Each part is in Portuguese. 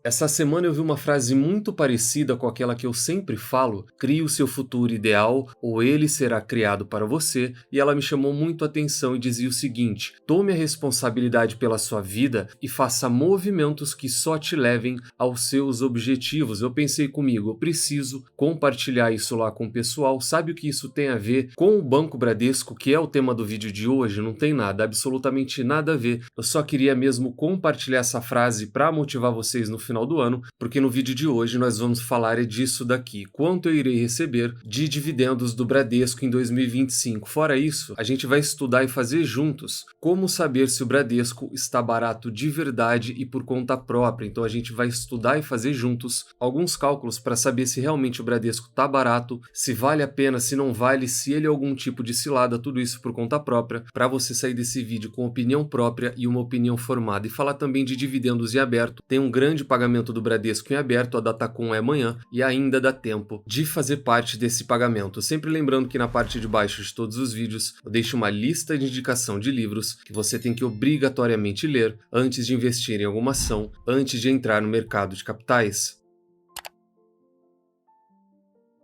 Essa semana eu vi uma frase muito parecida com aquela que eu sempre falo: crie o seu futuro ideal ou ele será criado para você, e ela me chamou muito a atenção e dizia o seguinte: tome a responsabilidade pela sua vida e faça movimentos que só te levem aos seus objetivos. Eu pensei comigo, eu preciso compartilhar isso lá com o pessoal. Sabe o que isso tem a ver com o Banco Bradesco, que é o tema do vídeo de hoje? Não tem nada, absolutamente nada a ver. Eu só queria mesmo compartilhar essa frase para motivar vocês no final do ano, porque no vídeo de hoje nós vamos falar disso daqui: quanto eu irei receber de dividendos do Bradesco em 2025. Fora isso, a gente vai estudar e fazer juntos como saber se o Bradesco está barato de verdade e por conta própria. Então a gente vai estudar e fazer juntos alguns cálculos para saber se realmente o Bradesco está barato, se vale a pena, se não vale, se ele é algum tipo de cilada, tudo isso por conta própria, para você sair desse vídeo com opinião própria e uma opinião formada. E falar também de dividendos em aberto. Tem um grande pagamento do Bradesco em aberto, a Datacom é amanhã e ainda dá tempo de fazer parte desse pagamento. Sempre lembrando que na parte de baixo de todos os vídeos eu deixo uma lista de indicação de livros que você tem que obrigatoriamente ler antes de investir em alguma ação, antes de entrar no mercado de capitais.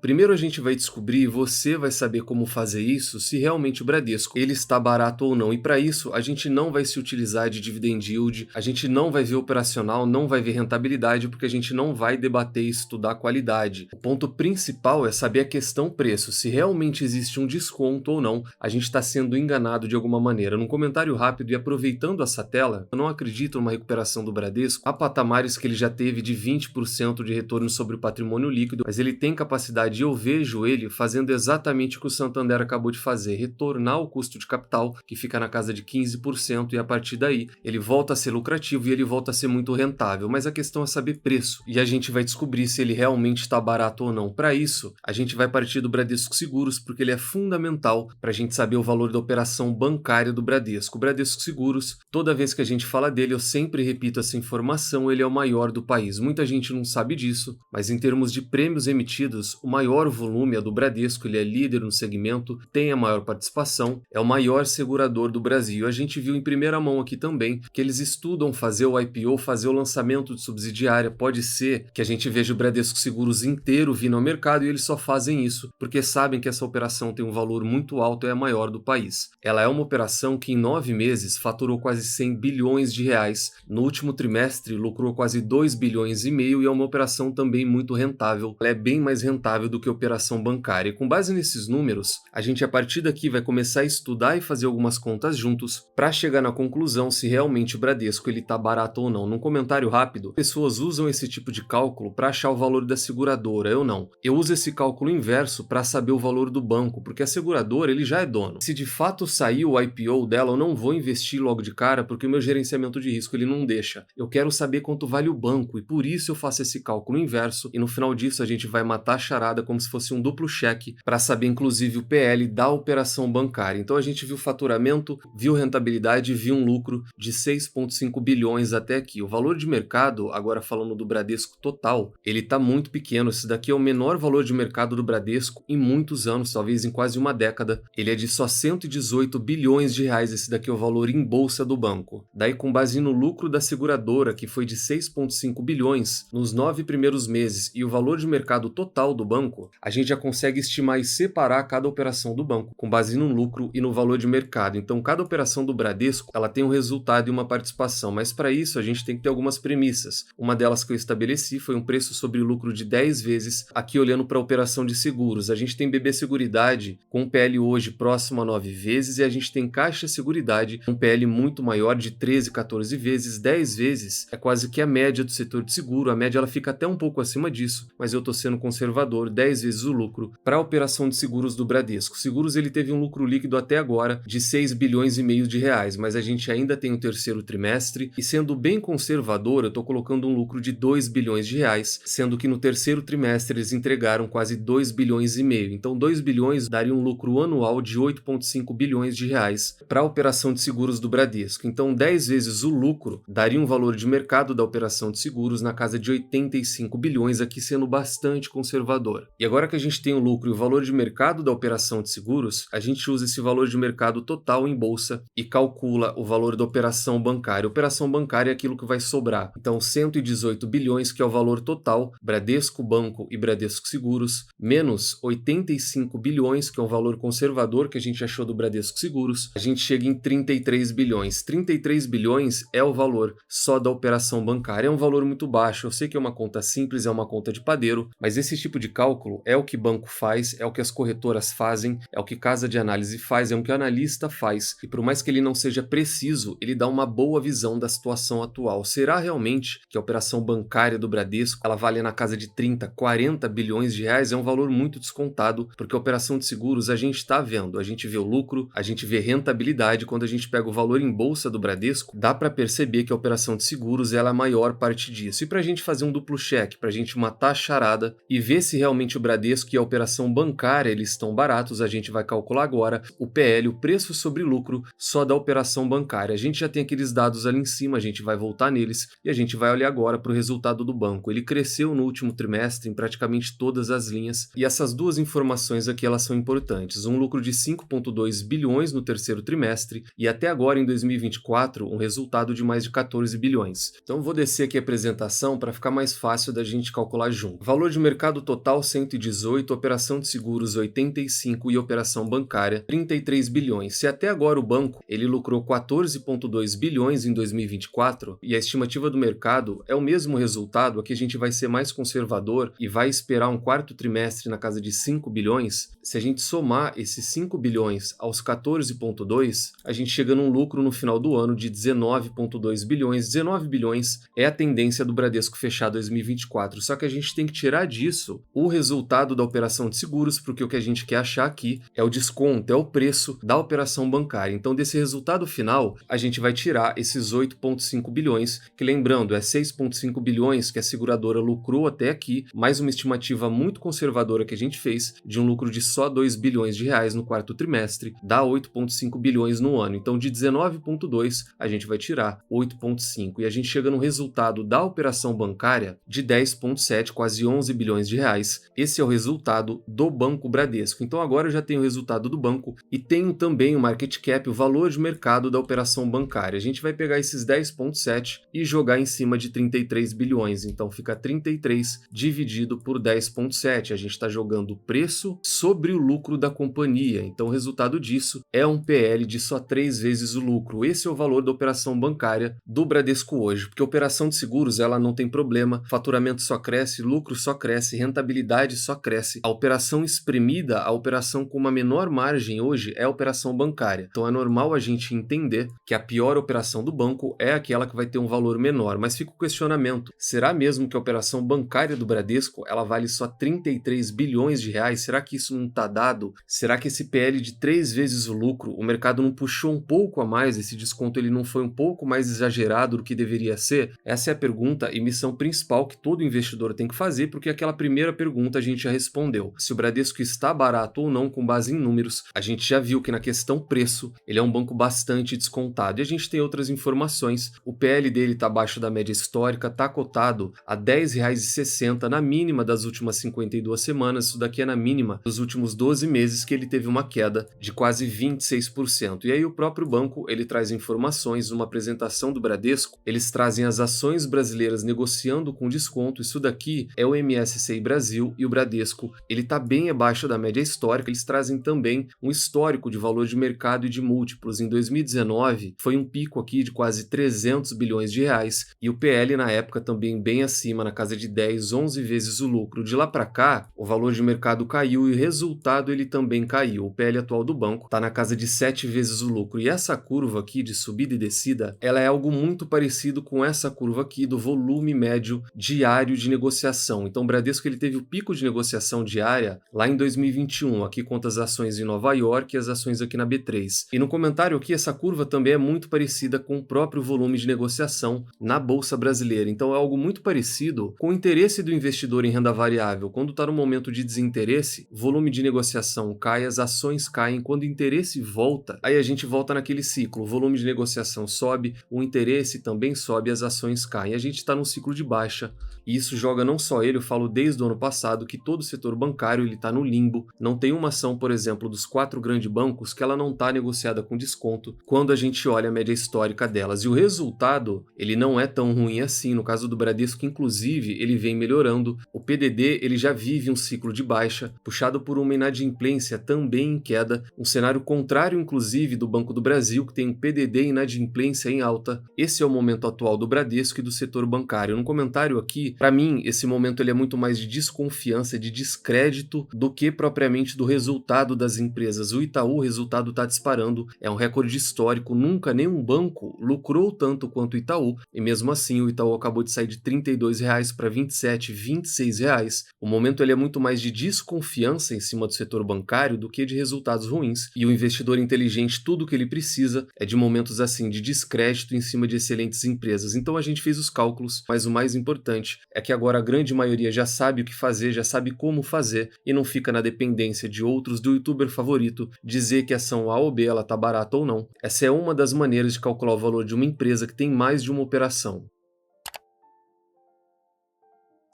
Primeiro a gente vai descobrir, e você vai saber como fazer isso, se realmente o Bradesco ele está barato ou não. E para isso a gente não vai se utilizar de dividend yield, a gente não vai ver operacional, não vai ver rentabilidade, porque a gente não vai debater e estudar qualidade. O ponto principal é saber a questão preço, se realmente existe um desconto ou não, a gente está sendo enganado de alguma maneira. Num comentário rápido e aproveitando essa tela, eu não acredito numa recuperação do Bradesco a patamares que ele já teve de 20% de retorno sobre o patrimônio líquido, mas ele tem capacidade. Eu vejo ele fazendo exatamente o que o Santander acabou de fazer, retornar o custo de capital, que fica na casa de 15%, e a partir daí ele volta a ser lucrativo e ele volta a ser muito rentável. Mas a questão é saber preço, e a gente vai descobrir se ele realmente está barato ou não. Para isso, a gente vai partir do Bradesco Seguros, porque ele é fundamental para a gente saber o valor da operação bancária do Bradesco. O Bradesco Seguros, toda vez que a gente fala dele, eu sempre repito essa informação, ele é o maior do país. Muita gente não sabe disso, mas em termos de prêmios emitidos, o maior volume é do Bradesco, ele é líder no segmento, tem a maior participação, é o maior segurador do Brasil. A gente viu em primeira mão aqui também que eles estudam fazer o IPO, fazer o lançamento de subsidiária. Pode ser que a gente veja o Bradesco Seguros inteiro vindo ao mercado e eles só fazem isso porque sabem que essa operação tem um valor muito alto e é a maior do país. Ela é uma operação que em 9 meses faturou quase 100 bilhões de reais. No último trimestre lucrou quase 2 bilhões e meio e é uma operação também muito rentável. Ela é bem mais rentável do que operação bancária. E com base nesses números, a gente a partir daqui vai começar a estudar e fazer algumas contas juntos para chegar na conclusão se realmente o Bradesco ele tá barato ou não. Num comentário rápido, pessoas usam esse tipo de cálculo para achar o valor da seguradora. Eu não. Eu uso esse cálculo inverso para saber o valor do banco, porque a seguradora ele já é dono. Se de fato sair o IPO dela, eu não vou investir logo de cara porque o meu gerenciamento de risco ele não deixa. Eu quero saber quanto vale o banco e por isso eu faço esse cálculo inverso e no final disso a gente vai matar a charada como se fosse um duplo cheque para saber inclusive o PL da operação bancária. Então a gente viu faturamento, viu rentabilidade, viu um lucro de 6,5 bilhões até aqui. O valor de mercado, agora falando do Bradesco total, ele está muito pequeno. Esse daqui é o menor valor de mercado do Bradesco em muitos anos, talvez em quase uma década. Ele é de só 118 bilhões de reais. Esse daqui é o valor em bolsa do banco. Daí, com base no lucro da seguradora, que foi de 6,5 bilhões nos 9 primeiros meses, e o valor de mercado total do banco, a gente já consegue estimar e separar cada operação do banco, com base no lucro e no valor de mercado. Então, cada operação do Bradesco, ela tem um resultado e uma participação, mas para isso a gente tem que ter algumas premissas. Uma delas que eu estabeleci foi um preço sobre lucro de 10 vezes, aqui olhando para a operação de seguros. A gente tem BB Seguridade com um PL hoje próximo a 9 vezes e a gente tem Caixa Seguridade com um PL muito maior de 13, 14 vezes, 10 vezes. É quase que a média do setor de seguro, a média ela fica até um pouco acima disso, mas eu estou sendo conservador, 10 vezes o lucro para a operação de seguros do Bradesco. Seguros ele teve um lucro líquido até agora de 6 bilhões e meio de reais, mas a gente ainda tem o terceiro trimestre e sendo bem conservador, eu estou colocando um lucro de 2 bilhões de reais, sendo que no terceiro trimestre eles entregaram quase 2 bilhões e meio. Então 2 bilhões daria um lucro anual de 8,5 bilhões de reais para a operação de seguros do Bradesco. Então 10 vezes o lucro daria um valor de mercado da operação de seguros na casa de 85 bilhões, aqui sendo bastante conservador. valor. E agora que a gente tem o lucro e o valor de mercado da operação de seguros, a gente usa esse valor de mercado total em bolsa e calcula o valor da operação bancária. Operação bancária é aquilo que vai sobrar. Então, 118 bilhões, que é o valor total, Bradesco Banco e Bradesco Seguros, menos 85 bilhões, que é um valor conservador que a gente achou do Bradesco Seguros, a gente chega em 33 bilhões. 33 bilhões é o valor só da operação bancária. É um valor muito baixo. Eu sei que é uma conta simples, é uma conta de padeiro, mas esse tipo de cálculo é o que banco faz, é o que as corretoras fazem, é o que casa de análise faz, é o que o analista faz. E por mais que ele não seja preciso, ele dá uma boa visão da situação atual. Será realmente que a operação bancária do Bradesco ela vale na casa de 30, 40 bilhões de reais? É um valor muito descontado, porque a operação de seguros a gente está vendo, a gente vê o lucro, a gente vê rentabilidade. Quando a gente pega o valor em bolsa do Bradesco, dá para perceber que a operação de seguros ela é a maior parte disso. E para a gente fazer um duplo cheque, para a gente matar a charada e ver se realmente o Bradesco e a operação bancária eles estão baratos, a gente vai calcular agora o PL, o preço sobre lucro só da operação bancária. A gente já tem aqueles dados ali em cima, a gente vai voltar neles e a gente vai olhar agora para o resultado do banco. Ele cresceu no último trimestre em praticamente todas as linhas e essas duas informações aqui elas são importantes. Um lucro de 5,2 bilhões no terceiro trimestre e até agora em 2024 um resultado de mais de 14 bilhões. Então eu vou descer aqui a apresentação para ficar mais fácil da gente calcular junto. Valor de mercado total 118, operação de seguros 85 e operação bancária 33 bilhões. Se até agora o banco ele lucrou 14,2 bilhões em 2024 e a estimativa do mercado é o mesmo resultado, aqui a gente vai ser mais conservador e vai esperar um quarto trimestre na casa de 5 bilhões. Se a gente somar esses 5 bilhões aos 14,2, a gente chega num lucro no final do ano de 19,2 bilhões. 19 bilhões é a tendência do Bradesco fechar 2024, só que a gente tem que tirar disso o resultado da operação de seguros, porque o que a gente quer achar aqui é o desconto, é o preço da operação bancária. Então, desse resultado final, a gente vai tirar esses 8,5 bilhões, que lembrando, é 6,5 bilhões que a seguradora lucrou até aqui, mais uma estimativa muito conservadora que a gente fez, de um lucro de só 2 bilhões de reais no quarto trimestre, dá 8,5 bilhões no ano. Então, de 19,2, a gente vai tirar 8,5 e a gente chega no resultado da operação bancária de 10,7, quase 11 bilhões de reais. Esse é o resultado do Banco Bradesco. Então agora eu já tenho o resultado do banco e tenho também o market cap, o valor de mercado da operação bancária. A gente vai pegar esses 10,7 e jogar em cima de 33 bilhões. Então fica 33 dividido por 10,7. A gente está jogando o preço sobre o lucro da companhia. Então o resultado disso é um PL de só 3 vezes o lucro. Esse é o valor da operação bancária do Bradesco hoje, porque a operação de seguros ela não tem problema, faturamento só cresce, lucro só cresce, rentabilidade só cresce. A operação espremida, a operação com uma menor margem hoje é a operação bancária. Então é normal a gente entender que a pior operação do banco é aquela que vai ter um valor menor, mas fica o questionamento, será mesmo que a operação bancária do Bradesco ela vale só 33 bilhões de reais? Será que isso não está dado? Será que esse PL de 3 vezes o lucro, o mercado não puxou um pouco a mais, esse desconto ele não foi um pouco mais exagerado do que deveria ser? Essa é a pergunta e missão principal que todo investidor tem que fazer, porque aquela primeira pergunta a gente já respondeu. Se o Bradesco está barato ou não com base em números, a gente já viu que na questão preço, ele é um banco bastante descontado. E a gente tem outras informações. O PL dele está abaixo da média histórica, está cotado a R$ 10,60 na mínima das últimas 52 semanas. Isso daqui é na mínima dos últimos 12 meses que ele teve uma queda de quase 26%. E aí o próprio banco, ele traz informações, uma apresentação do Bradesco, eles trazem as ações brasileiras negociando com desconto. Isso daqui é o MSCI Brasil e o Bradesco, ele está bem abaixo da média histórica. Eles trazem também um histórico de valor de mercado e de múltiplos. Em 2019 foi um pico aqui de quase 300 bilhões de reais e o PL na época também bem acima, na casa de 10, 11 vezes o lucro. De lá para cá, o valor de mercado caiu e o resultado ele também caiu. O PL atual do banco está na casa de 7 vezes o lucro. E essa curva aqui de subida e descida, ela é algo muito parecido com essa curva aqui do volume médio diário de negociação. Então o Bradesco ele teve o pico de negociação diária lá em 2021, aqui conta as ações em Nova York e as ações aqui na B3. E no comentário aqui, essa curva também é muito parecida com o próprio volume de negociação na Bolsa Brasileira. Então é algo muito parecido com o interesse do investidor em renda variável. Quando está no momento de desinteresse, o volume de negociação cai, as ações caem. Quando o interesse volta, aí a gente volta naquele ciclo. O volume de negociação sobe, o interesse também sobe, as ações caem. A gente está num ciclo de baixa. E isso joga não só ele, eu falo desde o ano passado, observado que todo o setor bancário está no limbo. Não tem uma ação, por exemplo, dos 4 grandes bancos que ela não está negociada com desconto quando a gente olha a média histórica delas. E o resultado, ele não é tão ruim assim. No caso do Bradesco, inclusive, ele vem melhorando. O PDD, ele já vive um ciclo de baixa, puxado por uma inadimplência também em queda, um cenário contrário, inclusive, do Banco do Brasil, que tem um PDD e inadimplência em alta. Esse é o momento atual do Bradesco e do setor bancário. No comentário aqui, para mim, esse momento ele é muito mais de desconfiança, de descrédito, do que propriamente do resultado das empresas. O Itaú, o resultado está disparando, é um recorde histórico, nunca nenhum banco lucrou tanto quanto o Itaú, e mesmo assim o Itaú acabou de sair de R$ 32 para R$ 27, R$ 26. O momento ele é muito mais de desconfiança em cima do setor bancário do que de resultados ruins, e o investidor inteligente, tudo que ele precisa é de momentos assim de descrédito em cima de excelentes empresas. Então a gente fez os cálculos, mas o mais importante é que agora a grande maioria já sabe o que fazer, já sabe como fazer e não fica na dependência de outros, do youtuber favorito, dizer que a ação A ou B ela tá barata ou não. Essa é uma das maneiras de calcular o valor de uma empresa que tem mais de uma operação.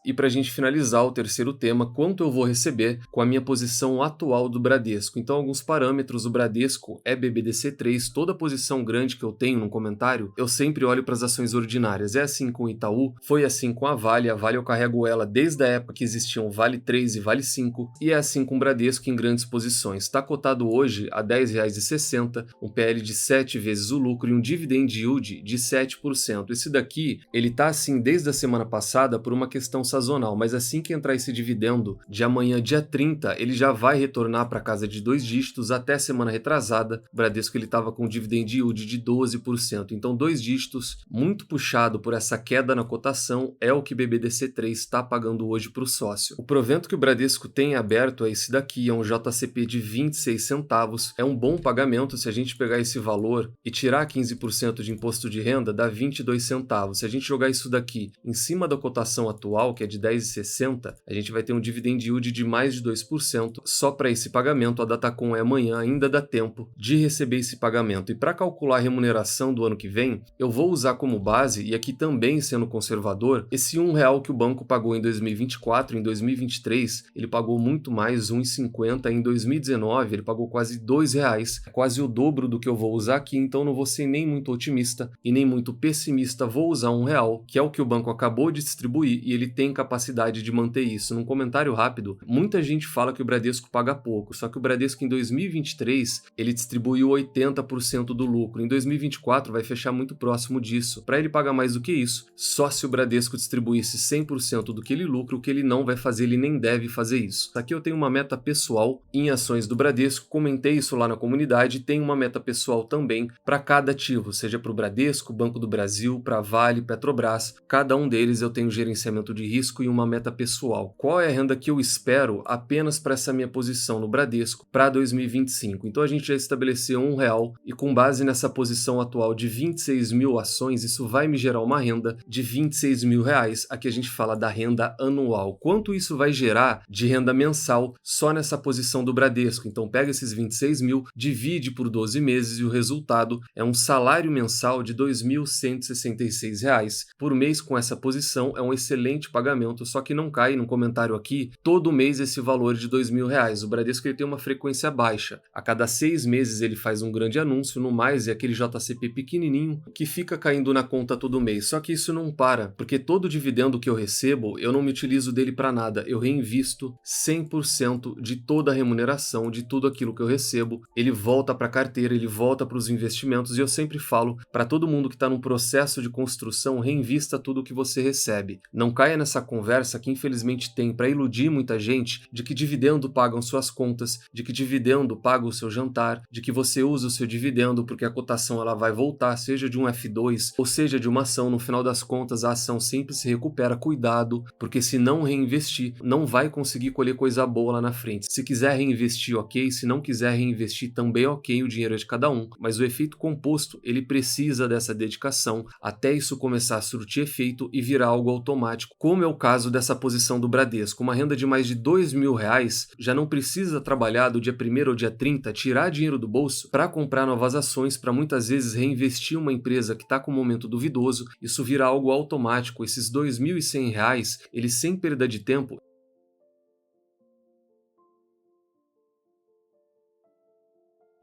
E para a gente finalizar o terceiro tema, quanto eu vou receber com a minha posição atual do Bradesco. Então, alguns parâmetros, o Bradesco é BBDC3, toda posição grande que eu tenho no comentário, eu sempre olho para as ações ordinárias. É assim com o Itaú, foi assim com a Vale eu carrego ela desde a época que existiam Vale 3 e Vale 5, e é assim com o Bradesco em grandes posições. Está cotado hoje a R$ 10,60, um PL de 7 vezes o lucro e um dividend yield de 7%. Esse daqui, ele tá assim desde a semana passada por uma questão sazonal, mas assim que entrar esse dividendo de amanhã, dia 30, ele já vai retornar para casa de 2 dígitos. Até semana retrasada, o Bradesco ele estava com um dividend yield de 12%. Então, 2 dígitos, muito puxado por essa queda na cotação, é o que BBDC3 está pagando hoje para o sócio. O provento que o Bradesco tem aberto é esse daqui, é um JCP de 26 centavos. É um bom pagamento. Se a gente pegar esse valor e tirar 15% de imposto de renda, dá 22 centavos. Se a gente jogar isso daqui em cima da cotação atual, que é de 10,60, a gente vai ter um dividend yield de mais de 2%. Só para esse pagamento, a Datacom é amanhã, ainda dá tempo de receber esse pagamento. E para calcular a remuneração do ano que vem, eu vou usar como base, e aqui também sendo conservador, esse R$1 que o banco pagou em 2024, em 2023, ele pagou muito mais, R$1,50, em 2019 ele pagou quase R$2, quase o dobro do que eu vou usar aqui, então não vou ser nem muito otimista e nem muito pessimista, vou usar R$1, que é o que o banco acabou de distribuir e ele tem capacidade de manter isso. Num comentário rápido, muita gente fala que o Bradesco paga pouco, só que o Bradesco em 2023 ele distribuiu 80% do lucro. Em 2024 vai fechar muito próximo disso. Para ele pagar mais do que isso, só se o Bradesco distribuísse 100% do que ele lucra, o que ele não vai fazer, ele nem deve fazer isso. Aqui eu tenho uma meta pessoal em ações do Bradesco, comentei isso lá na comunidade, tem uma meta pessoal também para cada ativo, seja para o Bradesco, Banco do Brasil, para Vale, Petrobras, cada um deles eu tenho gerenciamento de risco e uma meta pessoal. Qual é a renda que eu espero apenas para essa minha posição no Bradesco para 2025? Então a gente já estabeleceu R$1 e com base nessa posição atual de 26 mil ações, isso vai me gerar uma renda de R$26 mil. Aqui a gente fala da renda anual. Quanto isso vai gerar de renda mensal só nessa posição do Bradesco? Então pega esses 26 mil, divide por 12 meses e o resultado é um salário mensal de R$2.166 por mês. Com essa posição é um excelente pagamento, só que não cai no comentário aqui todo mês esse valor de R$2.000. O Bradesco ele tem uma frequência baixa. A cada 6 meses ele faz um grande anúncio, no mais é aquele JCP pequenininho que fica caindo na conta todo mês. Só que isso não para, porque todo dividendo que eu recebo, eu não me utilizo dele para nada. Eu reinvisto 100% de toda a remuneração, de tudo aquilo que eu recebo. Ele volta para a carteira, ele volta para os investimentos e eu sempre falo para todo mundo que está num processo de construção, reinvista tudo que você recebe. Não caia nessa conversa que infelizmente tem para iludir muita gente de que dividendo pagam suas contas, de que dividendo paga o seu jantar, de que você usa o seu dividendo porque a cotação ela vai voltar, seja de um F2 ou seja de uma ação. No final das contas, a ação sempre se recupera. Cuidado, porque se não reinvestir, não vai conseguir colher coisa boa lá na frente. Se quiser reinvestir, ok. Se não quiser reinvestir, também ok. O dinheiro é de cada um. Mas o efeito composto, ele precisa dessa dedicação até isso começar a surtir efeito e virar algo automático, como é o caso dessa posição do Bradesco. Uma renda de mais de R$2.000 já não precisa trabalhar do dia 1º ao dia 30, tirar dinheiro do bolso para comprar novas ações, para muitas vezes reinvestir uma empresa que está com um momento duvidoso. Isso vira algo automático. Esses R$2.100, eles sem perda de tempo,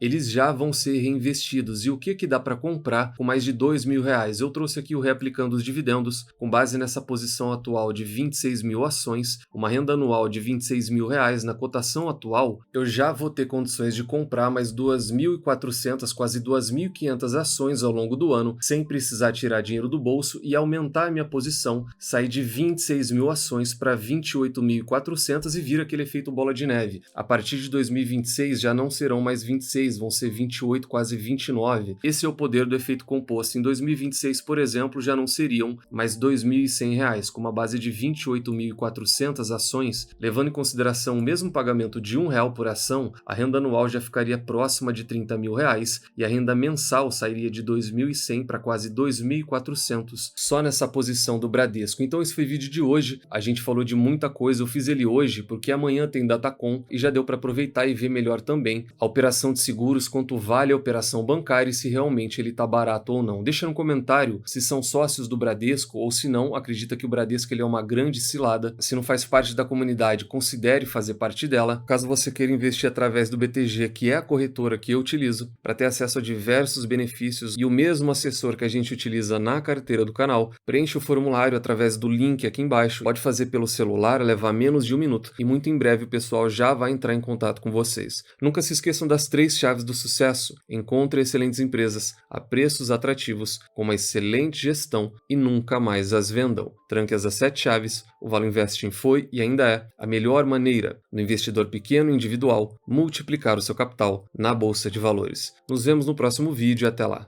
eles já vão ser reinvestidos. E o que dá para comprar com mais de R$ 2.000? Eu trouxe aqui o Reaplicando os Dividendos, com base nessa posição atual de 26 mil ações, uma renda anual de R$ 26.000 na cotação atual, eu já vou ter condições de comprar mais 2.400, quase 2.500 ações ao longo do ano, sem precisar tirar dinheiro do bolso e aumentar a minha posição, sair de 26 mil ações para 28.400 e vir aquele efeito bola de neve. A partir de 2026 já não serão mais 26, vão ser 28, quase 29. Esse é o poder do efeito composto. Em 2026, por exemplo, já não seriam mais R$ 2.100, com uma base de 28.400 ações, levando em consideração o mesmo pagamento de R$ 1 por ação, a renda anual já ficaria próxima de R$ 30.000 e a renda mensal sairia de 2.100 para quase 2.400 só nessa posição do Bradesco. Então esse foi o vídeo de hoje, a gente falou de muita coisa, eu fiz ele hoje porque amanhã tem Datacom e já deu para aproveitar e ver melhor também a operação de seguros, quanto vale a operação bancária e se realmente ele está barato ou não. Deixa no comentário se são sócios do Bradesco ou se não, acredita que o Bradesco ele é uma grande cilada. Se não faz parte da comunidade, considere fazer parte dela. Caso você queira investir através do BTG, que é a corretora que eu utilizo, para ter acesso a diversos benefícios e o mesmo assessor que a gente utiliza na carteira do canal, preencha o formulário através do link aqui embaixo. Pode fazer pelo celular, levar menos de 1 minuto e muito em breve o pessoal já vai entrar em contato com vocês. Nunca se esqueçam das 3 chaves do sucesso. Encontre excelentes empresas a preços atrativos, com uma excelente gestão e nunca mais as vendam. Tranque as 7 chaves, o Valor Investing foi e ainda é a melhor maneira do investidor pequeno e individual multiplicar o seu capital na Bolsa de Valores. Nos vemos no próximo vídeo e até lá.